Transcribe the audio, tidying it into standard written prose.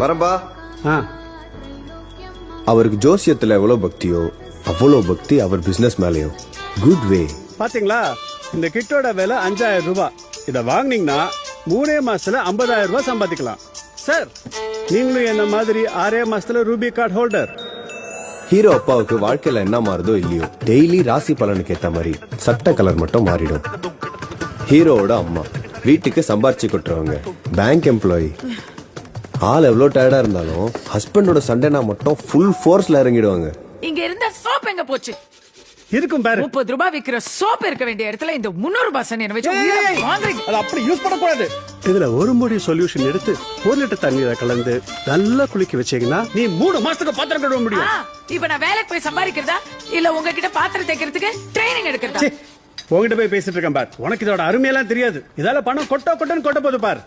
வரம்பா. அவருக்கு ஜோசியத்துல எவ்வளவு பக்தியோ அவ்வளவு பக்தி அவர் பிசினஸ் மேலயும். Good way. பாத்தீங்களா, இந்த கிட்டோட விலை 5000 ரூபாய். இத வாங்குனீங்கன்னா 3 மாசத்துல 50,000 ரூபாய் சம்பாதிக்கலாம். சார், நீங்களும் என்ன மாதிரி 6 மாசத்துல ரூபி கார்டு ஹோல்டர். ஹீரோ அப்பாவுக்கு வாழ்க்கையில என்ன மாறுதோ இல்லையோ, டெய்லி ராசி பலனுக்கு ஏத்த மாதிரி சட்ட கலர் மட்டும் மாறிடும். ஹீரோவோட அம்மா வீட்டுக்கு சம்பாரிச்சு கொட்டுறவங்க, பேங்க் எம்ப்ளாயி. ஆள் எவ்வளவு டயர்டா இருந்தாலும் ஹஸ்பண்டோட சண்டைனா மட்டும் ஃபுல் ஃபோர்ஸ்ல இறங்கிடுவாங்க. இங்க இருந்த சோப் எங்க போச்சு? இருக்கும் பாரு. 30 ரூபாய் விக்கிற சோப் இருக்க வேண்டிய இடத்துல இந்த 300 ரூபாய் சனியனை வச்சு வாங்குறீங்க. அது அப்படி யூஸ் பண்ணக்கூடாது. இதுல ஒரு முடி சொல்யூஷன் எடுத்து 1 லிட்டர் தண்ணீரை கலந்து நல்லா குளிக்க வச்சீங்கன்னா நீ 3 மாசத்துக்கு பாத்திரம் கழுவ முடியும். இப்ப நான் வேலைக்கு போய் சம்பாதிக்கிறதா இல்ல உங்ககிட்ட பாத்திரம் தேய்க்கிறதுக்கு ட்ரைனிங் எடுக்கிறதா? உங்ககிட்ட போய் பேசிட்டு இருக்கேன் பார். உனக்கு இதோட அருமையெல்லாம் தெரியாது. இதால பணம் கொட்ட கொட்டன்னு கொட்ட போது பார்.